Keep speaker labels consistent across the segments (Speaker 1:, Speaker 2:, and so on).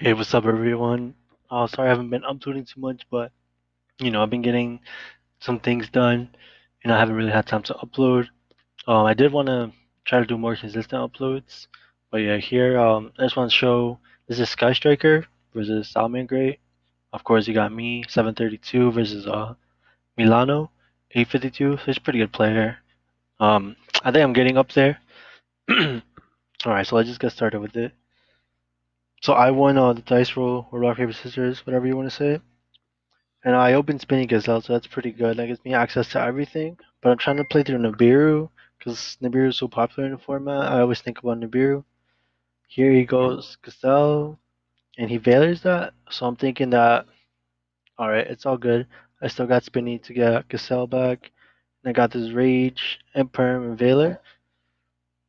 Speaker 1: Hey, what's up, everyone? Sorry I haven't been uploading too much, but I've been getting some things done, and I haven't really had time to upload. I did want to try to do more consistent uploads, but yeah, here I just want to show this is Sky Striker versus Salamangreat. Of course, you got me 732 versus Milano 852. So he's a pretty good player. I think I'm getting up there. All right, so let's just get started with it. So I won the dice roll or rock paper scissors, whatever you want to say. And I opened Spinning Gazelle, so that's pretty good. That gives me access to everything. But I'm trying to play through Nibiru, because Nibiru is so popular in the format. I always think about Nibiru. Here he goes Gazelle, and he Valors that. So I'm thinking that, alright, it's all good. I still got Spinny to get Gazelle back. And I got this Rage, and Perm, and Valor.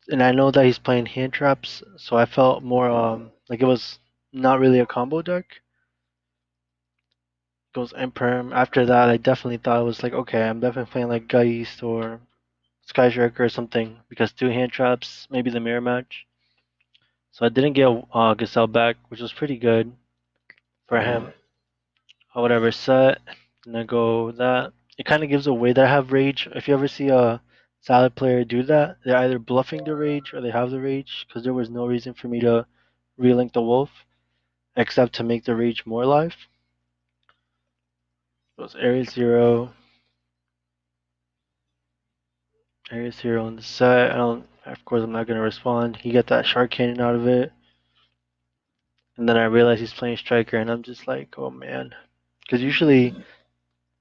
Speaker 1: And I know that he's playing hand traps, so I felt more like it was not really a combo deck. Goes Imperm. After that, I definitely thought it was like, okay, I'm definitely playing like Geist or Skystriker or something because two hand traps, maybe the mirror match. So I didn't get Gazelle back, which was pretty good for him. Whatever set, and I go that. It kind of gives away that I have rage. If you ever see a salad player do that, they're either bluffing the rage or they have the rage because there was no reason for me to relink the wolf except to make the rage more alive. It was Area Zero, Area Zero on the set. I don't. Of course, I'm not gonna respond. He got that shark cannon out of it. And then I realize he's playing striker, and I'm just like, oh man. Because usually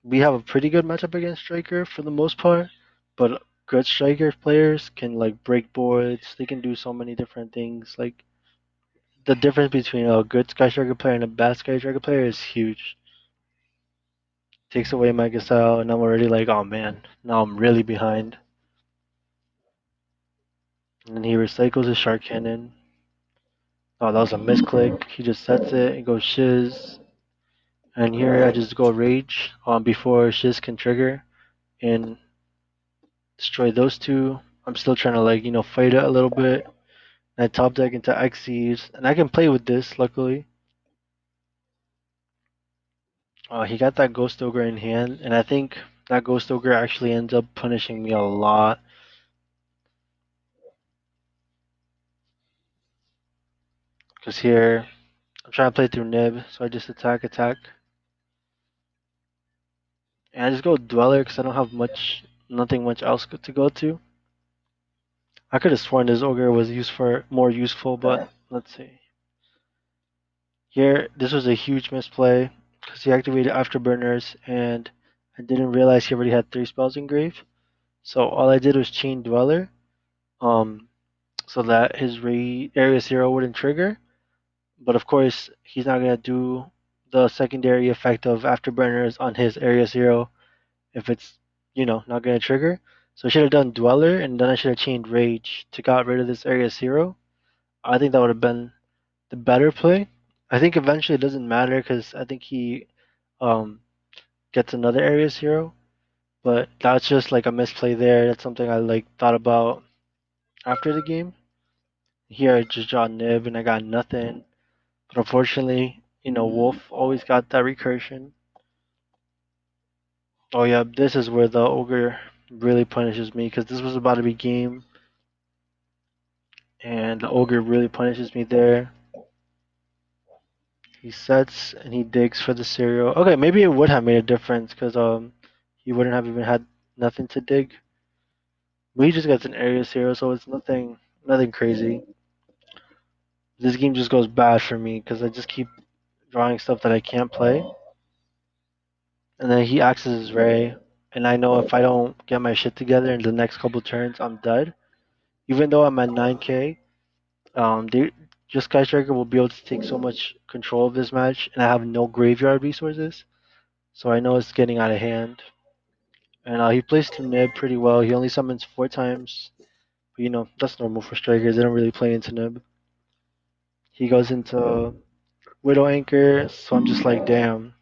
Speaker 1: we have a pretty good matchup against striker for the most part, but good striker players can like break boards. They can do so many different things. Like the difference between a good sky striker player and a bad sky striker player is huge. Takes away my Gasol, and I'm already like, oh man, now I'm really behind. And then he recycles his shark cannon. Oh, that was a misclick. He just sets it and goes shiz. And here I just go rage before shiz can trigger and destroy those two. I'm still trying to like fight it a little bit. And I top deck into Xyz, and I can play with this. Luckily, he got that Ghost Ogre in hand, and I think that Ghost Ogre actually ends up punishing me a lot. Cause here I'm trying to play through Nib, so I just attack, and I just go Dweller because I don't have nothing much else to go to. I could have sworn this Ogre was used for more useful, but let's see. Here, this was a huge misplay because he activated Afterburners, and I didn't realize he already had 3 spells in Grave. So all I did was chain Dweller, um, so that his Area Zero wouldn't trigger. But of course, he's not gonna do the secondary effect of Afterburners on his Area Zero if it's not gonna trigger. So I should have done Dweller, and then I should have chained Rage to got rid of this Area Zero. I think that would have been the better play. I think eventually it doesn't matter because I think he um, gets another Area Zero. But that's just like a misplay there. That's something I like thought about after the game. Here I just draw Nib and I got nothing. But unfortunately, Wolf always got that recursion. Oh yeah, this is where the ogre really punishes me because this was about to be game, and the ogre really punishes me there. He sets and he digs for the cereal. Okay, maybe it would have made a difference because he wouldn't have even had nothing to dig. But he just gets an area cereal, so it's nothing crazy. This game just goes bad for me because I just keep drawing stuff that I can't play. And then he axes Ray, and I know if I don't get my shit together in the next couple turns, I'm dead. Even though I'm at 9k, they, just Sky Striker will be able to take so much control of this match, and I have no graveyard resources, so I know it's getting out of hand. And he plays to Nib pretty well. He only summons 4 times, but that's normal for strikers. They don't really play into Nib. He goes into Widow Anchor, so I'm just like, damn,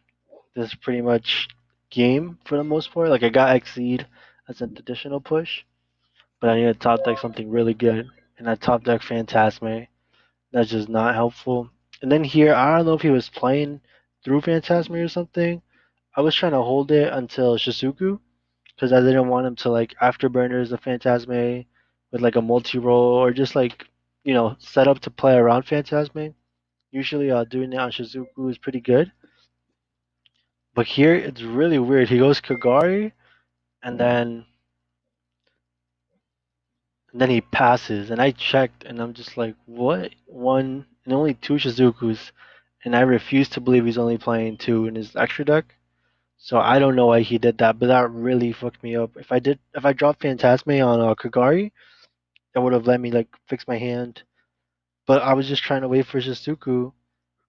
Speaker 1: this is pretty much game for the most part. Like I got Xyz as an additional push, but I need to top deck something really good, and I top deck Phantasme. That's just not helpful. And then here, I don't know if he was playing through Phantasme or something. I was trying to hold it until Shizuku because I didn't want him to like afterburners the Phantasme with like a multi-roll or just like set up to play around Phantasme. Usually, doing it on Shizuku is pretty good, but here it's really weird. He goes Kagari and then he passes, and I checked, and I'm just like, what? One and only two Shizukus, and I refuse to believe he's only playing two in his extra deck. So I don't know why he did that, but that really fucked me up. If I dropped Phantasme on Kagari, that would have let me like fix my hand. But I was just trying to wait for Shizuku,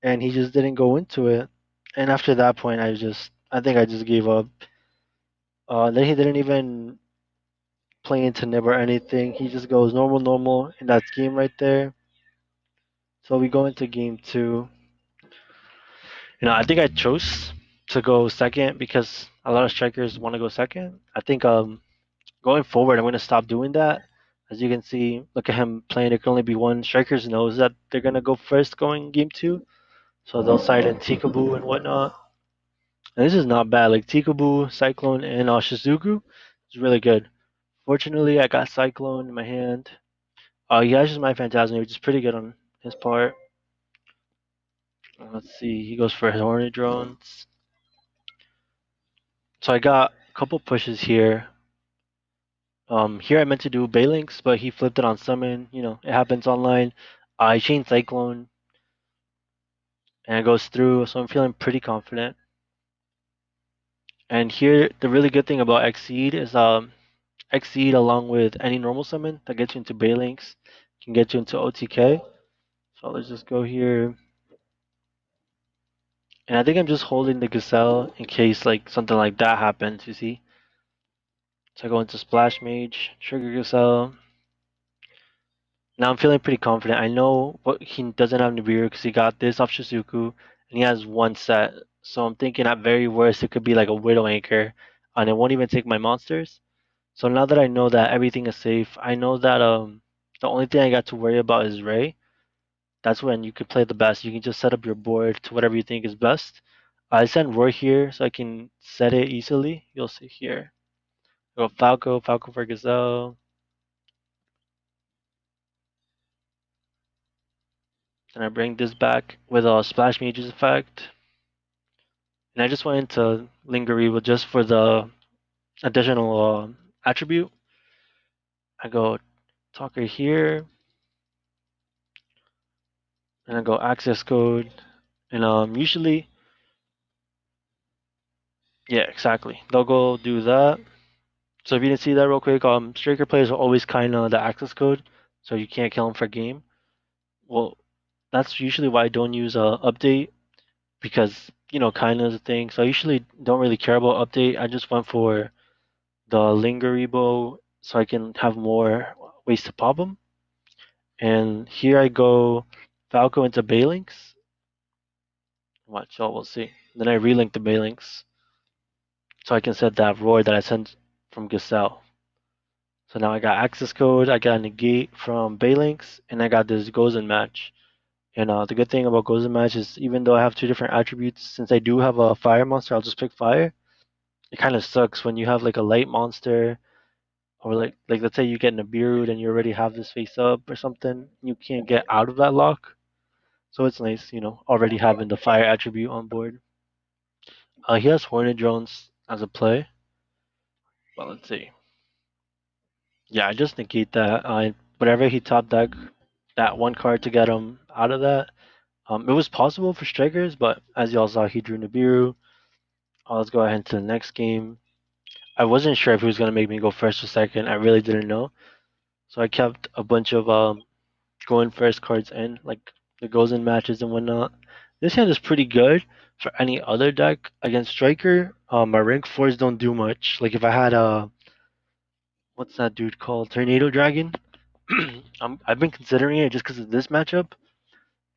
Speaker 1: and he just didn't go into it. And after that point, I think I just gave up. Then he didn't even play into Nib or anything. He just goes normal, normal, and that's game right there. So we go into game two. I think I chose to go second because a lot of strikers want to go second. I think going forward, I'm gonna stop doing that. As you can see, look at him playing. There can only be one. Strikers knows that they're gonna go first going game two, so they'll side in Tikaboo and whatnot. And this is not bad. Like Tikaboo, Cyclone, and Shizuku is really good. Fortunately, I got Cyclone in my hand. He has just my Phantasm, which is pretty good on his part. Let's see, he goes for his Hornet drones. So I got a couple pushes here. Here I meant to do Balinks, but he flipped it on summon. It happens online. I chain Cyclone and it goes through, so I'm feeling pretty confident. And here, the really good thing about Xseed is Xseed along with any normal summon that gets you into Balinks can get you into OTK. So let's just go here. And I think I'm just holding the Gazelle in case like something like that happens, you see? So I go into Splash Mage, trigger Gazelle. Now I'm feeling pretty confident. I know what he doesn't have Nibiru because he got this off Shizuku and he has one set. So I'm thinking at very worst it could be like a Widow Anchor and it won't even take my monsters. So now that I know that everything is safe, I know that the only thing I got to worry about is Ray. That's when you could play the best. You can just set up your board to whatever you think is best. I send Roy here so I can set it easily. You'll see here. Go Falco, Falco for Gazelle. Then I bring this back with a Splash Mage's effect. And I just went into Lingering just for the additional attribute. I go Talker here, and I go Access Code. And usually, yeah, exactly. They'll go do that. So if you didn't see that real quick, Striker players are always kind of the access code, so you can't kill them for game. Well, that's usually why I don't use update because kind of the thing. So I usually don't really care about update. I just went for the Lingeribo so I can have more ways to pop them. And here I go Falco into Balinks. Watch out, we'll see. Then I relink the Balinks so I can set that roar that I sent from Gazelle. So now I got access code, I got a negate from Balinks, and I got this Gozen match. And the good thing about Gozen match is even though I have two different attributes, since I do have a fire monster, I'll just pick fire. It kind of sucks when you have like a light monster or like let's say you get Nibiru and you already have this face up or something, you can't get out of that lock. So it's nice, already having the fire attribute on board. He has Hornet drones as a play, but let's see. Yeah, I just negate that. Whenever he top deck that one card to get him out of that. It was possible for strikers, but as y'all saw, he drew Nibiru. Let's go ahead to the next game. I wasn't sure if he was gonna make me go first or second. I really didn't know, so I kept a bunch of going first cards in, like the Gozen matches and whatnot. This hand is pretty good for any other deck against striker. My rank fours don't do much. Like if I had what's that dude called? Tornado Dragon. I've been considering it just because of this matchup.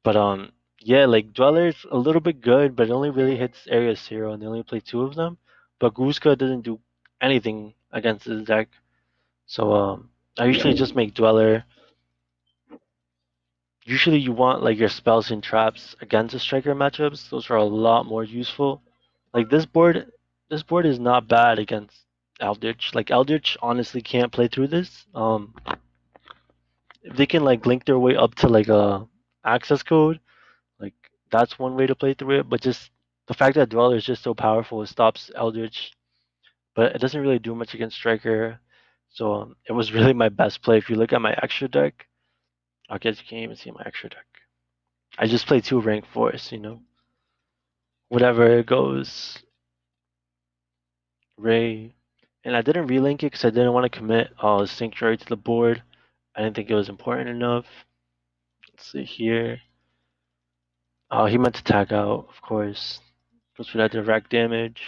Speaker 1: But yeah, like Dweller's a little bit good, but it only really hits area 0 and they only play two of them. But Guska doesn't do anything against this deck. So I usually just make Dweller Usually you want like your spells and traps against the striker matchups. Those are a lot more useful. Like this board is not bad against Eldritch. Like Eldritch honestly can't play through this. If they can like link their way up to like a access code, like that's one way to play through it. But just the fact that Dweller is just so powerful, it stops Eldritch, but it doesn't really do much against Striker. So it was really my best play. If you look at my extra deck, I guess you can't even see my extra deck. I just play two rank fours, whatever it goes. Ray, and I didn't relink it because I didn't want to commit Sanctuary to the board. I didn't think it was important enough. Let's see here. Oh, he meant to tag out, of course. Goes for that direct damage.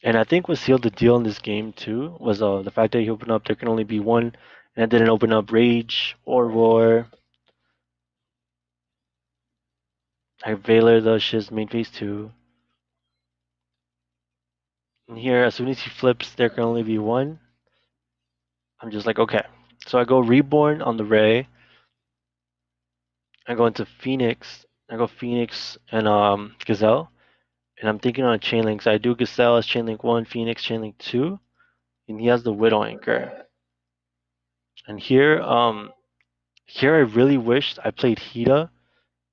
Speaker 1: And I think what sealed the deal in this game too was the fact that he opened up there can only be one, and it didn't open up Rage or Roar. I Valor the Shiz main phase two. And here, as soon as he flips, there can only be one. I'm just like, okay. So I go Reborn on the Ray. I go into Phoenix. I go Phoenix and Gazelle. And I'm thinking on a chain link. So I do Gazelle as chain link one, Phoenix chain link two, and he has the Widow Anchor. And here I really wished I played Hita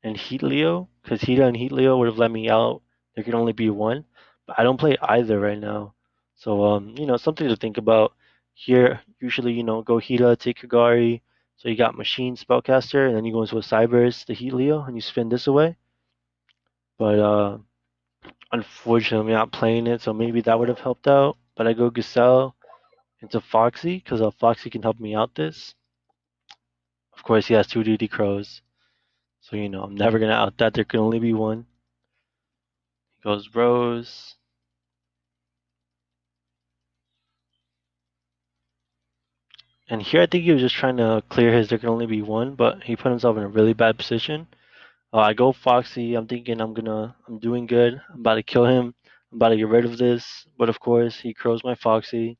Speaker 1: and Heat Leo, because Hita and Heat Leo would have let me out. There could only be one, but I don't play either right now. So something to think about. Here, usually go Hita, take Kagari. So you got Machine Spellcaster, and then you go into a Cyberse, the Heat Leo, and you spin this away. But unfortunately, I'm not playing it, so maybe that would have helped out. But I go Gazelle into Foxy, because Foxy can help me out this. Of course, he has two Duty Crows, so I'm never gonna out that. There can only be one. He goes Rose. And here I think he was just trying to clear his there can only be one, but he put himself in a really bad position. I go Foxy. I'm thinking I'm doing good. I'm about to kill him. I'm about to get rid of this. But of course, he crows my Foxy.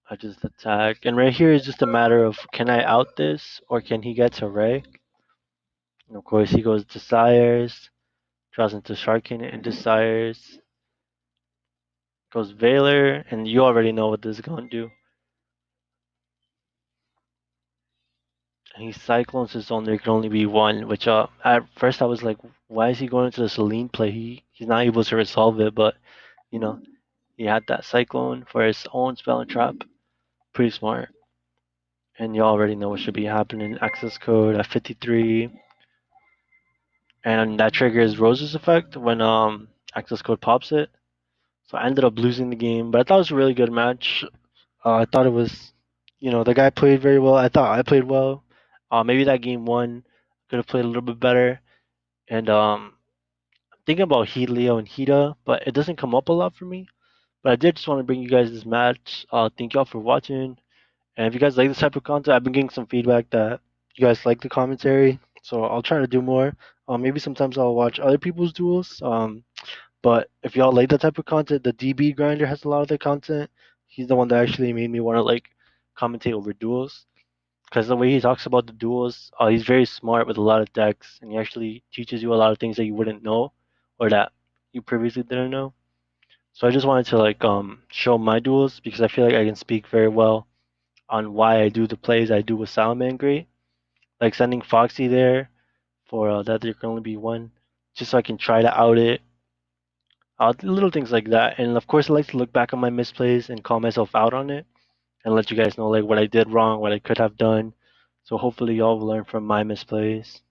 Speaker 1: I just attack. And right here is just a matter of can I out this or can he get to Ray? And of course, he goes Desires, draws into Sharkin and Desires, goes Valor, and you already know what this is going to do. He cyclones his own. There can only be one. Which at first I was like, why is he going into the Celine play? He's not able to resolve it, but you know he had that cyclone for his own spell and trap. Pretty smart. And you already know what should be happening. Access code at 53, and that triggers Rose's effect when access code pops it. So I ended up losing the game, but I thought it was a really good match. I thought it was, the guy played very well. I thought I played well. Maybe that game one could have played a little bit better. And I'm thinking about Heat Leo and Hita, but it doesn't come up a lot for me. But I did just want to bring you guys this match. Thank y'all for watching. And if you guys like this type of content, I've been getting some feedback that you guys like the commentary. So I'll try to do more. Maybe sometimes I'll watch other people's duels. But if y'all like that type of content, the DB grinder has a lot of the content. He's the one that actually made me want to like commentate over duels. Because the way he talks about the duels, he's very smart with a lot of decks, and he actually teaches you a lot of things that you wouldn't know, or that you previously didn't know. So I just wanted to like show my duels because I feel like I can speak very well on why I do the plays I do with Salamangreat, like sending Foxy there for that there can only be one, just so I can try to out it. Little things like that, and of course I like to look back on my misplays and call myself out on it, and let you guys know like what I did wrong, what I could have done. So hopefully y'all will learn from my misplays.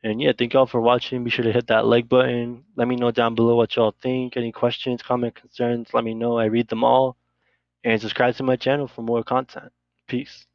Speaker 1: And yeah, thank y'all for watching. Be sure to hit that like button. Let me know down below what y'all think. Any questions, comment, concerns, let me know. I read them all. And subscribe to my channel for more content. Peace.